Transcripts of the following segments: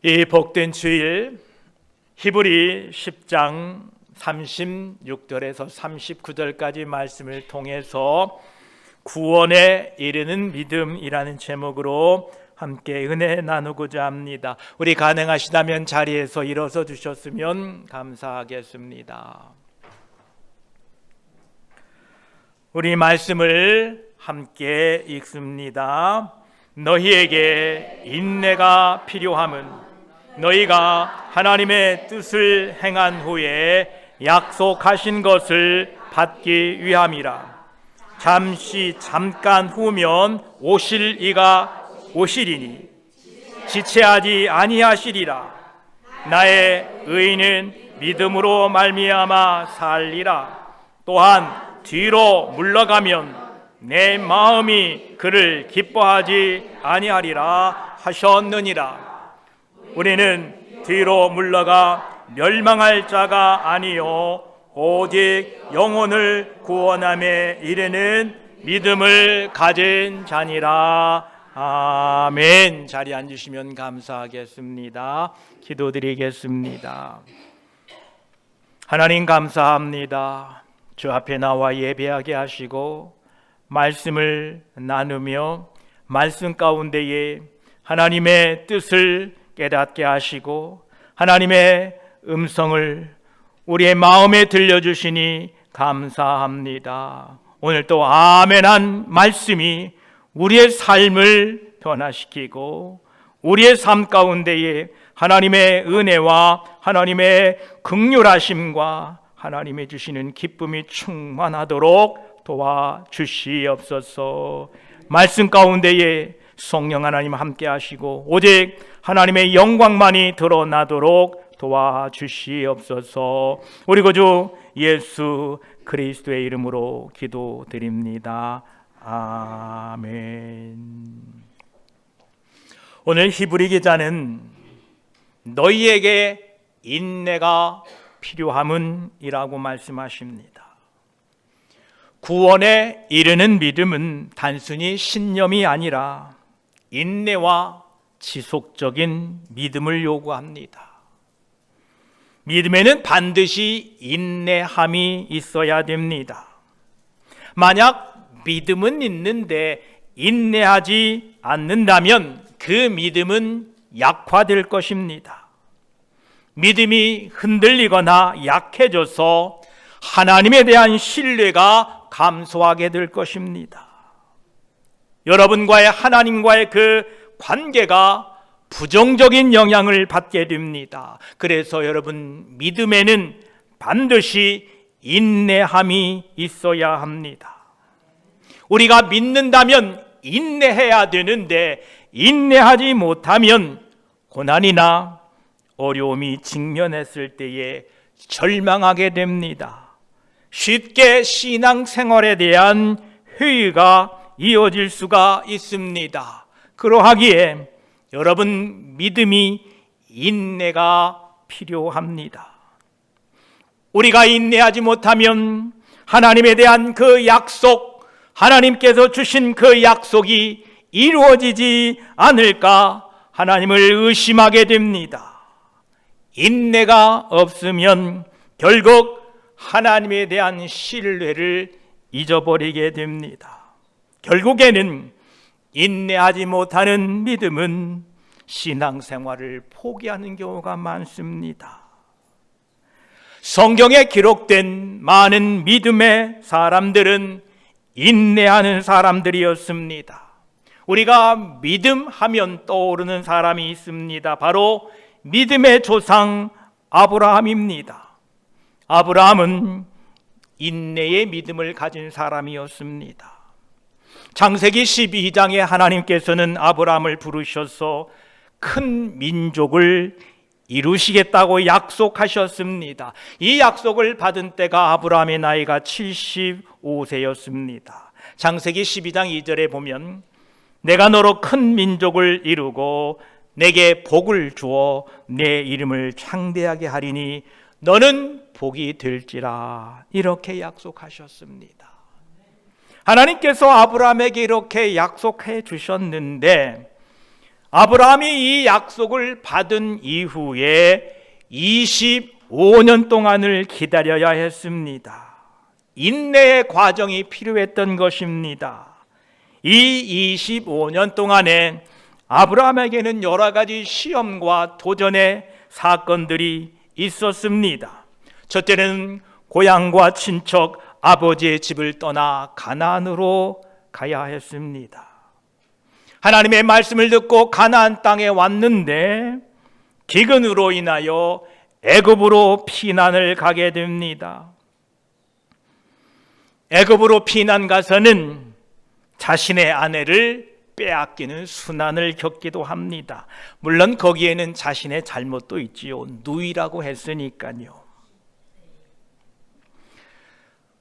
이 복된 주일 히브리 10장 36절에서 39절까지 말씀을 통해서 구원에 이르는 믿음이라는 제목으로 함께 은혜 나누고자 합니다. 우리 가능하시다면 자리에서 일어서 주셨으면 감사하겠습니다. 우리 말씀을 함께 읽습니다. 너희에게 인내가 필요함은 너희가 하나님의 뜻을 행한 후에 약속하신 것을 받기 위함이라. 잠깐 후면 오실 이가 오시리니 지체하지 아니하시리라. 나의 의인은 믿음으로 말미암아 살리라. 또한 뒤로 물러가면 내 마음이 그를 기뻐하지 아니하리라 하셨느니라. 우리는 뒤로 물러가 멸망할 자가 아니요 오직 영혼을 구원함에 이르는 믿음을 가진 자니라. 아멘. 자리에 앉으시면 감사하겠습니다. 기도드리겠습니다. 하나님 감사합니다. 주 앞에 나와 예배하게 하시고 말씀을 나누며 말씀 가운데에 하나님의 뜻을 깨닫게 하시고 하나님의 음성을 우리의 마음에 들려주시니 감사합니다. 오늘 또 아멘한 말씀이 우리의 삶을 변화시키고 우리의 삶 가운데에 하나님의 은혜와 하나님의 긍휼하심과 하나님의 주시는 기쁨이 충만하도록 도와주시옵소서. 말씀 가운데에 성령 하나님 함께 하시고 오직 하나님의 영광만이 드러나도록 도와주시옵소서. 우리 구주 예수 그리스도의 이름으로 기도드립니다. 아멘. 오늘 히브리 기자는 너희에게 인내가 필요함은 이라고 말씀하십니다. 구원에 이르는 믿음은 단순히 신념이 아니라 인내와 지속적인 믿음을 요구합니다. 믿음에는 반드시 인내함이 있어야 됩니다. 만약 믿음은 있는데 인내하지 않는다면 그 믿음은 약화될 것입니다. 믿음이 흔들리거나 약해져서 하나님에 대한 신뢰가 감소하게 될 것입니다. 여러분과의 하나님과의 그 관계가 부정적인 영향을 받게 됩니다. 그래서 여러분, 믿음에는 반드시 인내함이 있어야 합니다. 우리가 믿는다면 인내해야 되는데 인내하지 못하면 고난이나 어려움이 직면했을 때에 절망하게 됩니다. 쉽게 신앙생활에 대한 회의가 이어질 수가 있습니다. 그러하기에 여러분, 믿음이 인내가 필요합니다. 우리가 인내하지 못하면 하나님에 대한 그 약속, 하나님께서 주신 그 약속이 이루어지지 않을까 하나님을 의심하게 됩니다. 인내가 없으면 결국 하나님에 대한 신뢰를 잊어버리게 됩니다. 결국에는 인내하지 못하는 믿음은 신앙생활을 포기하는 경우가 많습니다. 성경에 기록된 많은 믿음의 사람들은 인내하는 사람들이었습니다. 우리가 믿음하면 떠오르는 사람이 있습니다. 바로 믿음의 조상 아브라함입니다. 아브라함은 인내의 믿음을 가진 사람이었습니다. 창세기 12장에 하나님께서는 아브라함을 부르셔서 큰 민족을 이루시겠다고 약속하셨습니다. 이 약속을 받은 때가 아브라함의 나이가 75세였습니다. 창세기 12장 2절에 보면 내가 너로 큰 민족을 이루고 내게 복을 주어 내 이름을 창대하게 하리니 너는 복이 될지라, 이렇게 약속하셨습니다. 하나님께서 아브라함에게 이렇게 약속해 주셨는데 아브라함이 이 약속을 받은 이후에 25년 동안을 기다려야 했습니다. 인내의 과정이 필요했던 것입니다. 이 25년 동안에 아브라함에게는 여러 가지 시험과 도전의 사건들이 있었습니다. 첫째는 고향과 친척, 아버지의 집을 떠나 가나안으로 가야 했습니다. 하나님의 말씀을 듣고 가나안 땅에 왔는데 기근으로 인하여 애굽으로 피난을 가게 됩니다. 애굽으로 피난 가서는 자신의 아내를 빼앗기는 순환을 겪기도 합니다. 물론 거기에는 자신의 잘못도 있지요. 누이라고 했으니까요.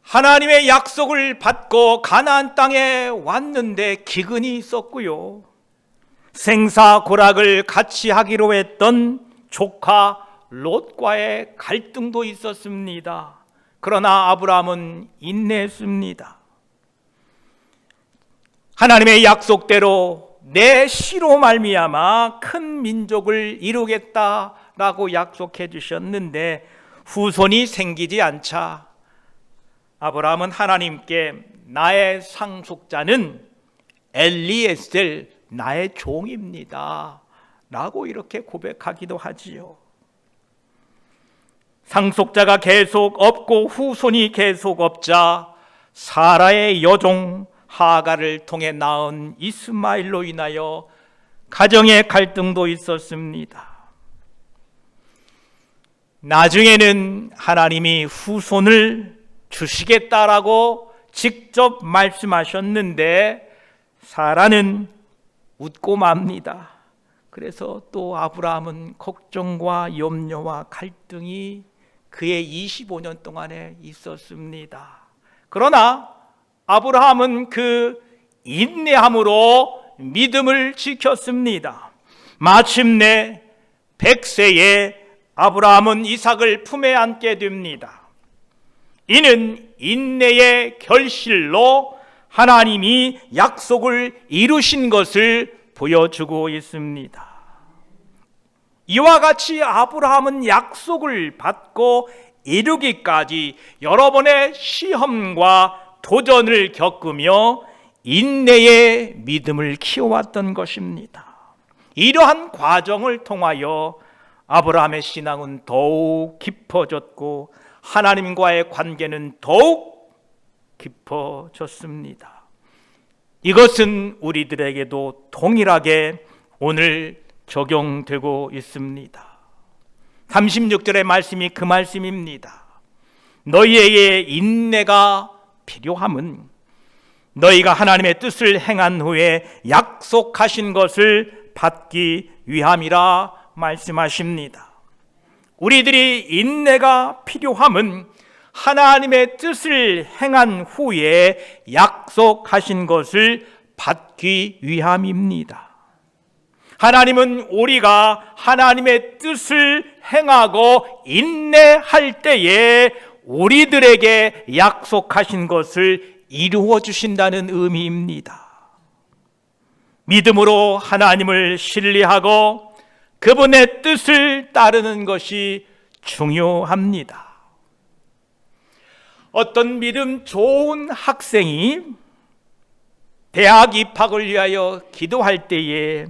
하나님의 약속을 받고 가나안 땅에 왔는데 기근이 있었고요. 생사고락을 같이 하기로 했던 조카 롯과의 갈등도 있었습니다. 그러나 아브라함은 인내했습니다. 하나님의 약속대로 내 씨로 말미암아 큰 민족을 이루겠다라고 약속해 주셨는데 후손이 생기지 않자 아브라함은 하나님께 나의 상속자는 엘리에셀 나의 종입니다 라고 이렇게 고백하기도 하지요. 상속자가 계속 없고 후손이 계속 없자 사라의 여종 하가를 통해 낳은 이스마엘로 인하여 가정의 갈등도 있었습니다. 나중에는 하나님이 후손을 주시겠다라고 직접 말씀하셨는데 사라는 웃고 맙니다. 그래서 또 아브라함은 걱정과 염려와 갈등이 그의 25년 동안에 있었습니다. 그러나 아브라함은 그 인내함으로 믿음을 지켰습니다. 마침내 100세에 아브라함은 이삭을 품에 안게 됩니다. 이는 인내의 결실로 하나님이 약속을 이루신 것을 보여주고 있습니다. 이와 같이 아브라함은 약속을 받고 이루기까지 여러 번의 시험과 도전을 겪으며 인내의 믿음을 키워왔던 것입니다. 이러한 과정을 통하여 아브라함의 신앙은 더욱 깊어졌고 하나님과의 관계는 더욱 깊어졌습니다. 이것은 우리들에게도 동일하게 오늘 적용되고 있습니다. 36절의 말씀이 그 말씀입니다. 너희에게 인내가 필요함은 너희가 하나님의 뜻을 행한 후에 약속하신 것을 받기 위함이라 말씀하십니다. 우리들이 인내가 필요함은 하나님의 뜻을 행한 후에 약속하신 것을 받기 위함입니다. 하나님은 우리가 하나님의 뜻을 행하고 인내할 때에 우리들에게 약속하신 것을 이루어 주신다는 의미입니다. 믿음으로 하나님을 신뢰하고 그분의 뜻을 따르는 것이 중요합니다. 어떤 믿음 좋은 학생이 대학 입학을 위하여 기도할 때에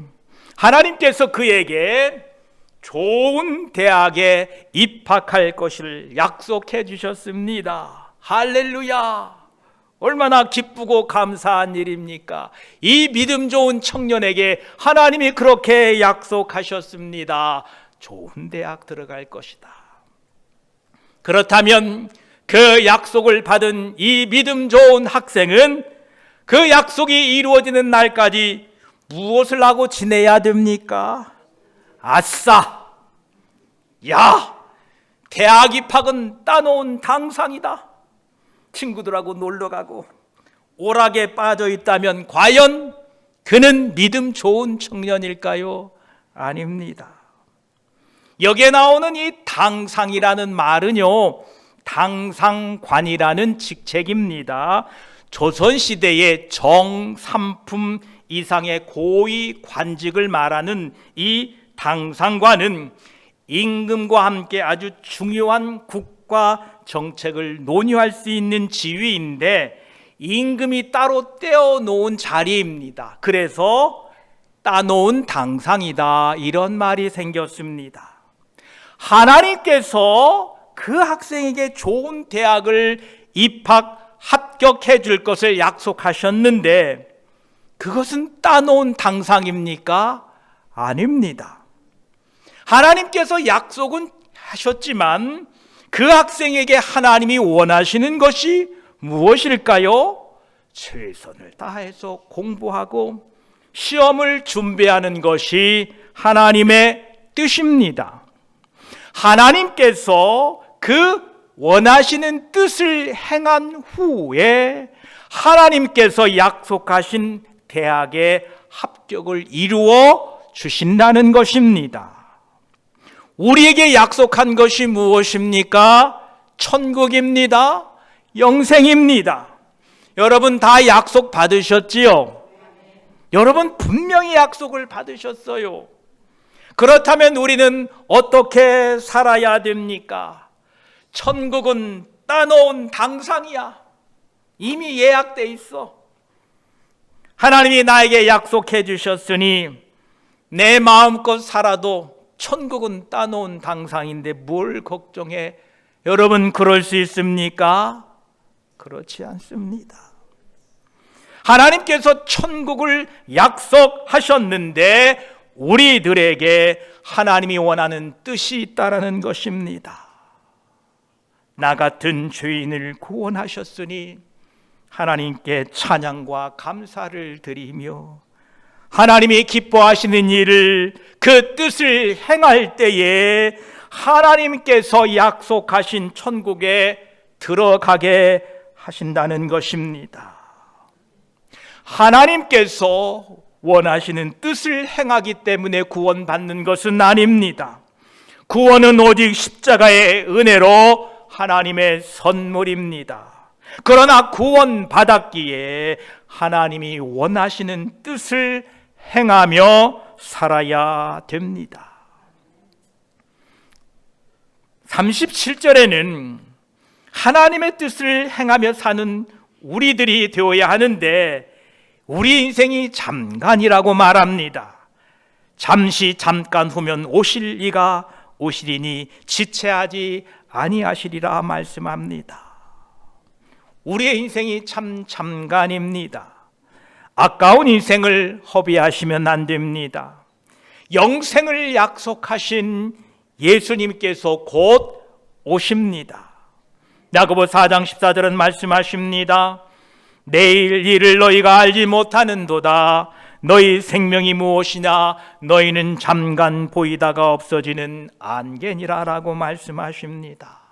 하나님께서 그에게 좋은 대학에 입학할 것을 약속해 주셨습니다. 할렐루야! 얼마나 기쁘고 감사한 일입니까? 이 믿음 좋은 청년에게 하나님이 그렇게 약속하셨습니다. 좋은 대학 들어갈 것이다. 그렇다면 그 약속을 받은 이 믿음 좋은 학생은 그 약속이 이루어지는 날까지 무엇을 하고 지내야 됩니까? 아싸! 야! 대학 입학은 따놓은 당상이다. 친구들하고 놀러가고 오락에 빠져 있다면 과연 그는 믿음 좋은 청년일까요? 아닙니다. 여기에 나오는 이 당상이라는 말은요, 당상관이라는 직책입니다. 조선시대의 정삼품 이상의 고위 관직을 말하는 이 당상관은 임금과 함께 아주 중요한 국가 정책을 논의할 수 있는 지위인데 임금이 따로 떼어놓은 자리입니다. 그래서 따놓은 당상이다, 이런 말이 생겼습니다. 하나님께서 그 학생에게 좋은 대학을 합격해 줄 것을 약속하셨는데 그것은 따놓은 당상입니까? 아닙니다. 하나님께서 약속은 하셨지만 그 학생에게 하나님이 원하시는 것이 무엇일까요? 최선을 다해서 공부하고 시험을 준비하는 것이 하나님의 뜻입니다. 하나님께서 그 원하시는 뜻을 행한 후에 하나님께서 약속하신 대학의 합격을 이루어 주신다는 것입니다. 우리에게 약속한 것이 무엇입니까? 천국입니다. 영생입니다. 여러분 다 약속 받으셨지요? 여러분 분명히 약속을 받으셨어요. 그렇다면 우리는 어떻게 살아야 됩니까? 천국은 따놓은 당상이야. 이미 예약돼 있어. 하나님이 나에게 약속해 주셨으니 내 마음껏 살아도 천국은 따놓은 당상인데 뭘 걱정해? 여러분 그럴 수 있습니까? 그렇지 않습니다. 하나님께서 천국을 약속하셨는데 우리들에게 하나님이 원하는 뜻이 있다라는 것입니다. 나 같은 죄인을 구원하셨으니 하나님께 찬양과 감사를 드리며 하나님이 기뻐하시는 일을, 그 뜻을 행할 때에 하나님께서 약속하신 천국에 들어가게 하신다는 것입니다. 하나님께서 원하시는 뜻을 행하기 때문에 구원받는 것은 아닙니다. 구원은 오직 십자가의 은혜로 하나님의 선물입니다. 그러나 구원받았기에 하나님이 원하시는 뜻을 행하며 살아야 됩니다. 37절에는 하나님의 뜻을 행하며 사는 우리들이 되어야 하는데 우리 인생이 잠깐이라고 말합니다. 잠시 잠깐 후면 오실 이가 오시리니 지체하지 아니하시리라 말씀합니다. 우리의 인생이 참 잠깐입니다. 아까운 인생을 허비하시면 안 됩니다. 영생을 약속하신 예수님께서 곧 오십니다. 야고보 4장 14절은 말씀하십니다. 내일 일을 너희가 알지 못하는도다. 너희 생명이 무엇이냐? 너희는 잠깐 보이다가 없어지는 안개니라 라고 말씀하십니다.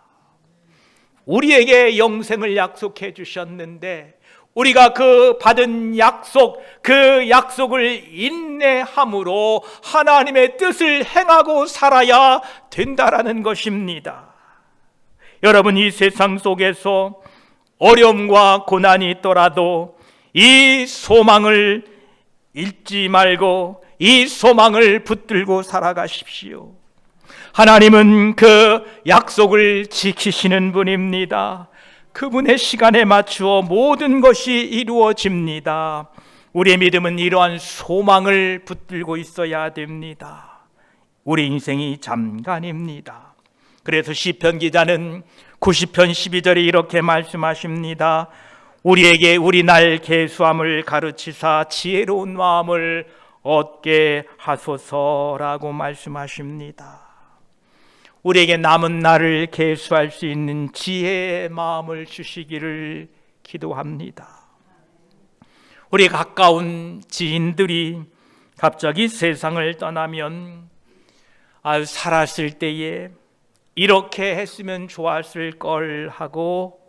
우리에게 영생을 약속해 주셨는데 우리가 그 받은 약속, 그 약속을 인내함으로 하나님의 뜻을 행하고 살아야 된다라는 것입니다. 여러분, 이 세상 속에서 어려움과 고난이 있더라도 이 소망을 잃지 말고 이 소망을 붙들고 살아가십시오. 하나님은 그 약속을 지키시는 분입니다. 그분의 시간에 맞추어 모든 것이 이루어집니다. 우리의 믿음은 이러한 소망을 붙들고 있어야 됩니다. 우리 인생이 잠깐입니다. 그래서 시편 기자는 90편 12절에 이렇게 말씀하십니다. 우리에게 우리 날 계수함을 가르치사 지혜로운 마음을 얻게 하소서라고 말씀하십니다. 우리에게 남은 날을 계수할 수 있는 지혜의 마음을 주시기를 기도합니다. 우리 가까운 지인들이 갑자기 세상을 떠나면 살았을 때에 이렇게 했으면 좋았을 걸 하고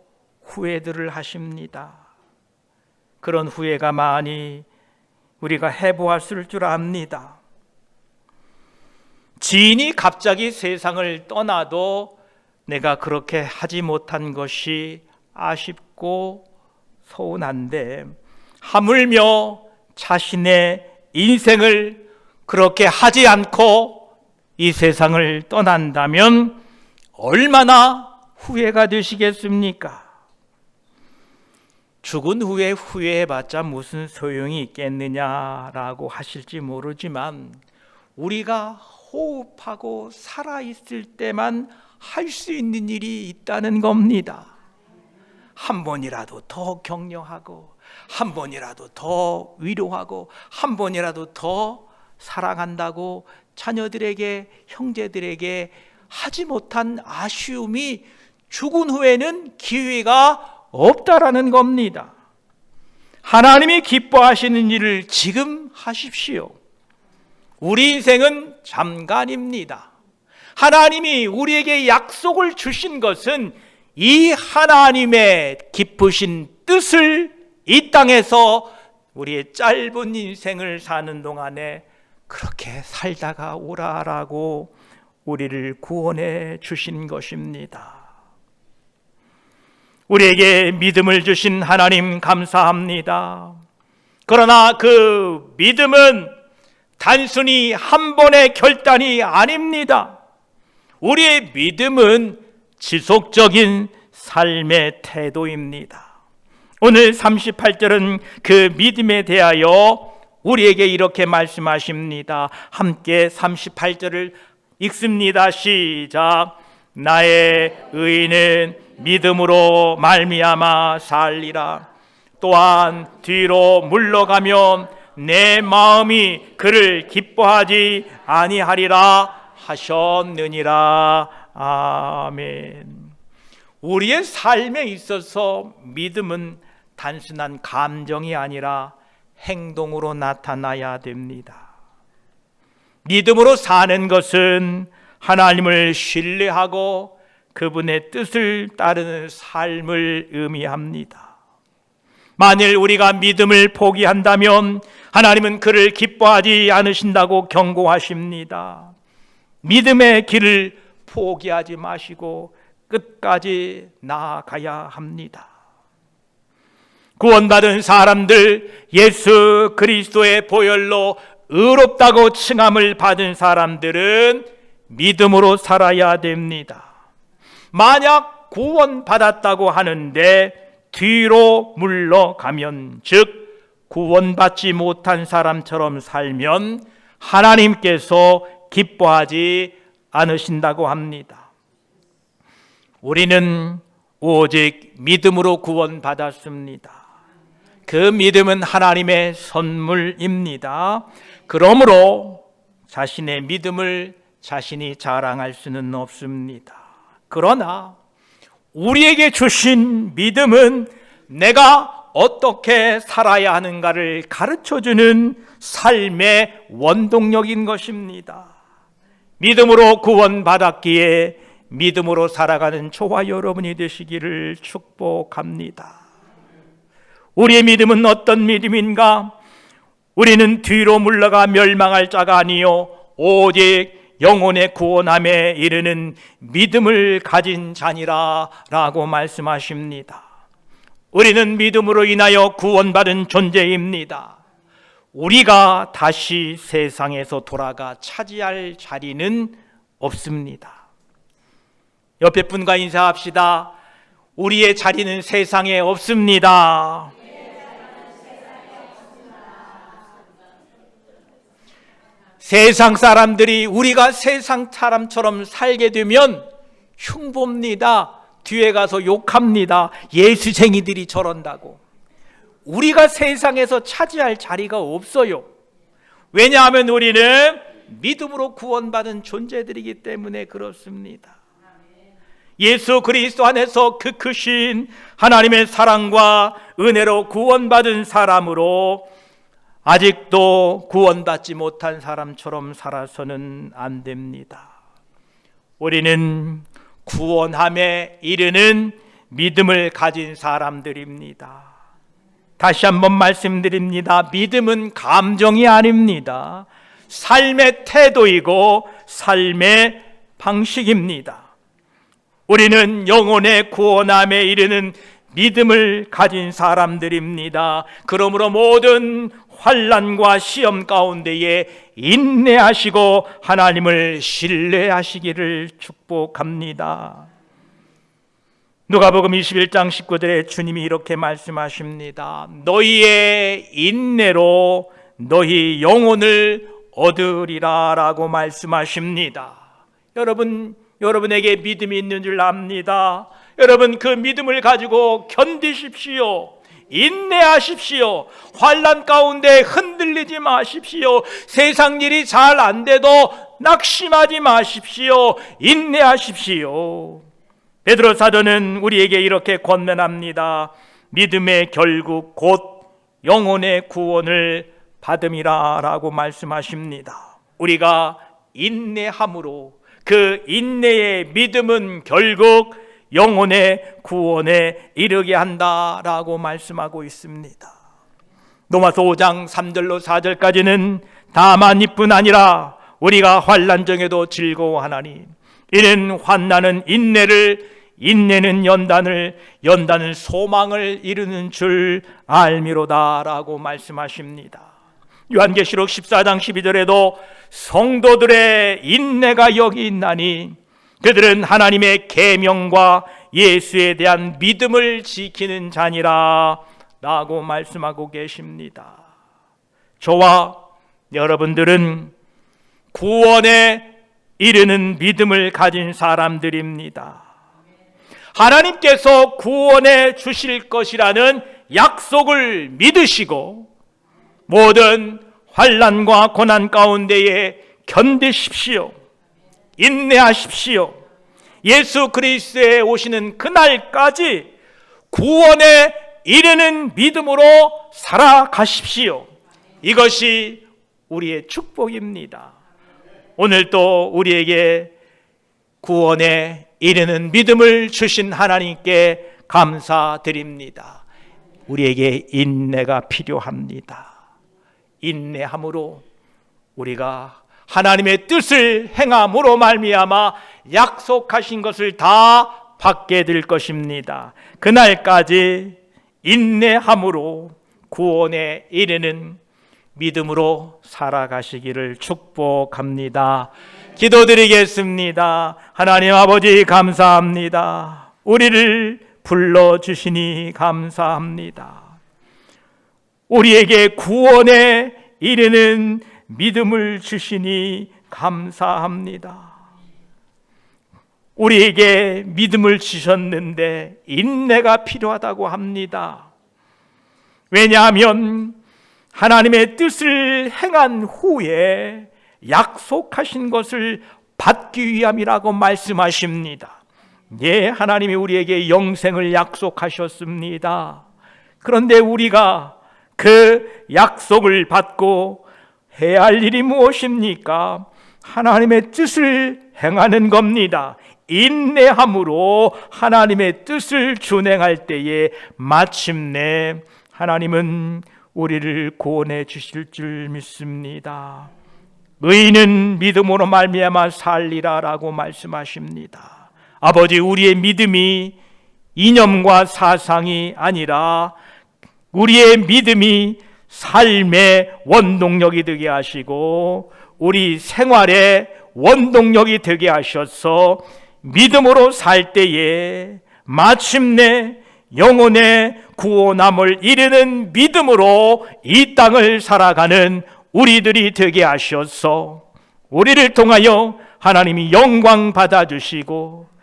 후회들을 하십니다. 그런 후회가 많이 우리가 해보았을 줄 압니다. 지인이 갑자기 세상을 떠나도 내가 그렇게 하지 못한 것이 아쉽고 서운한데 하물며 자신의 인생을 그렇게 하지 않고 이 세상을 떠난다면 얼마나 후회가 되시겠습니까? 죽은 후에 후회해봤자 무슨 소용이 있겠느냐라고 하실지 모르지만 우리가 호흡하고 살아있을 때만 할 수 있는 일이 있다는 겁니다. 한 번이라도 더 격려하고, 한 번이라도 더 위로하고, 한 번이라도 더 사랑한다고 자녀들에게, 형제들에게 하지 못한 아쉬움이 죽은 후에는 기회가 없다라는 겁니다. 하나님이 기뻐하시는 일을 지금 하십시오. 우리 인생은 잠깐입니다. 하나님이 우리에게 약속을 주신 것은 이 하나님의 기쁘신 뜻을 이 땅에서 우리의 짧은 인생을 사는 동안에 그렇게 살다가 오라라고 우리를 구원해 주신 것입니다. 우리에게 믿음을 주신 하나님 감사합니다. 그러나 그 믿음은 단순히 한 번의 결단이 아닙니다. 우리의 믿음은 지속적인 삶의 태도입니다. 오늘 38절은 그 믿음에 대하여 우리에게 이렇게 말씀하십니다. 함께 38절을 읽습니다. 시작. 나의 의인은 믿음으로 말미암아 살리라. 또한 뒤로 물러가면 내 마음이 그를 기뻐하지 아니하리라 하셨느니라. 아멘. 우리의 삶에 있어서 믿음은 단순한 감정이 아니라 행동으로 나타나야 됩니다. 믿음으로 사는 것은 하나님을 신뢰하고 그분의 뜻을 따르는 삶을 의미합니다. 만일 우리가 믿음을 포기한다면 하나님은 그를 기뻐하지 않으신다고 경고하십니다. 믿음의 길을 포기하지 마시고 끝까지 나아가야 합니다. 구원받은 사람들, 예수 그리스도의 보혈로 의롭다고 칭함을 받은 사람들은 믿음으로 살아야 됩니다. 만약 구원받았다고 하는데 뒤로 물러가면, 즉 구원받지 못한 사람처럼 살면 하나님께서 기뻐하지 않으신다고 합니다. 우리는 오직 믿음으로 구원받았습니다. 그 믿음은 하나님의 선물입니다. 그러므로 자신의 믿음을 자신이 자랑할 수는 없습니다. 그러나 우리에게 주신 믿음은 내가 어떻게 살아야 하는가를 가르쳐주는 삶의 원동력인 것입니다. 믿음으로 구원받았기에 믿음으로 살아가는 저와 여러분이 되시기를 축복합니다. 우리의 믿음은 어떤 믿음인가? 우리는 뒤로 물러가 멸망할 자가 아니요 오직 영혼의 구원함에 이르는 믿음을 가진 자니라 라고 말씀하십니다. 우리는 믿음으로 인하여 구원받은 존재입니다. 우리가 다시 세상에서 돌아가 차지할 자리는 없습니다. 옆에 분과 인사합시다. 우리의 자리는 세상에 없습니다. 세상 사람들이 우리가 세상 사람처럼 살게 되면 흉봅니다. 뒤에 가서 욕합니다. 예수쟁이들이 저런다고. 우리가 세상에서 차지할 자리가 없어요. 왜냐하면 우리는 믿음으로 구원받은 존재들이기 때문에 그렇습니다. 예수 그리스도 안에서 그 크신 하나님의 사랑과 은혜로 구원받은 사람으로 아직도 구원받지 못한 사람처럼 살아서는 안 됩니다. 우리는 구원함에 이르는 믿음을 가진 사람들입니다. 다시 한번 말씀드립니다. 믿음은 감정이 아닙니다. 삶의 태도이고 삶의 방식입니다. 우리는 영혼의 구원함에 이르는 믿음을 가진 사람들입니다. 그러므로 모든 환난과 시험 가운데에 인내하시고 하나님을 신뢰하시기를 축복합니다. 누가복음 21장 19절에 주님이 이렇게 말씀하십니다. 너희의 인내로 너희 영혼을 얻으리라 라고 말씀하십니다. 여러분에게 믿음이 있는 줄 압니다. 여러분, 그 믿음을 가지고 견디십시오. 인내하십시오. 환난 가운데 흔들리지 마십시오. 세상 일이 잘 안 돼도 낙심하지 마십시오. 인내하십시오. 베드로 사도는 우리에게 이렇게 권면합니다. 믿음의 결국 곧 영혼의 구원을 받음이라 라고 말씀하십니다. 우리가 인내함으로 그 인내의 믿음은 결국 영혼의 구원에 이르게 한다라고 말씀하고 있습니다. 로마서 5장 3절로 4절까지는 다만 이뿐 아니라 우리가 환난 중에도 즐거워하나니 이는 환난은 인내를, 인내는 연단을, 연단은 소망을 이루는 줄 알미로다라고 말씀하십니다. 요한계시록 14장 12절에도 성도들의 인내가 여기 있나니 그들은 하나님의 계명과 예수에 대한 믿음을 지키는 자니라 라고 말씀하고 계십니다. 저와 여러분들은 구원에 이르는 믿음을 가진 사람들입니다. 하나님께서 구원해 주실 것이라는 약속을 믿으시고 모든 환난과 고난 가운데에 견디십시오. 인내하십시오. 예수 그리스도에 오시는 그날까지 구원에 이르는 믿음으로 살아가십시오. 이것이 우리의 축복입니다. 오늘 또 우리에게 구원에 이르는 믿음을 주신 하나님께 감사드립니다. 우리에게 인내가 필요합니다. 인내함으로 우리가 하나님의 뜻을 행함으로 말미암아 약속하신 것을 다 받게 될 것입니다. 그날까지 인내함으로 구원에 이르는 믿음으로 살아가시기를 축복합니다. 기도드리겠습니다. 하나님 아버지 감사합니다. 우리를 불러주시니 감사합니다. 우리에게 구원에 이르는 믿음을 주시니 감사합니다. 우리에게 믿음을 주셨는데 인내가 필요하다고 합니다. 왜냐하면 하나님의 뜻을 행한 후에 약속하신 것을 받기 위함이라고 말씀하십니다. 예, 하나님이 우리에게 영생을 약속하셨습니다. 그런데 우리가 그 약속을 받고 해야 할 일이 무엇입니까? 하나님의 뜻을 행하는 겁니다. 인내함으로 하나님의 뜻을 준행할 때에 마침내 하나님은 우리를 구원해 주실 줄 믿습니다. 의인은 믿음으로 말미암아 살리라라고 말씀하십니다. 아버지, 우리의 믿음이 이념과 사상이 아니라 우리의 믿음이 삶의 원동력이 되게 하시고 우리 생활의 원동력이 되게 하셔서 믿음으로 살 때에 마침내 영혼의 구원함을 이루는 믿음으로 이 땅을 살아가는 우리들이 되게 하셔서 우리를 통하여 하나님이 영광 받아주시고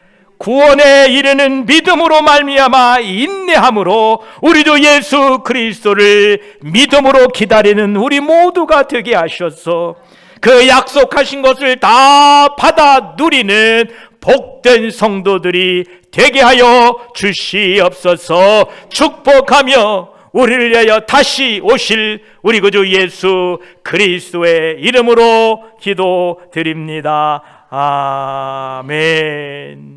구원에 이르는 믿음으로 말미암아 인내함으로 우리도 예수 그리스도를 믿음으로 기다리는 우리 모두가 되게 하셔서 그 약속하신 것을 다 받아 누리는 복된 성도들이 되게 하여 주시옵소서. 축복하며 우리를 위하여 다시 오실 우리 구주 예수 그리스도의 이름으로 기도드립니다. 아멘.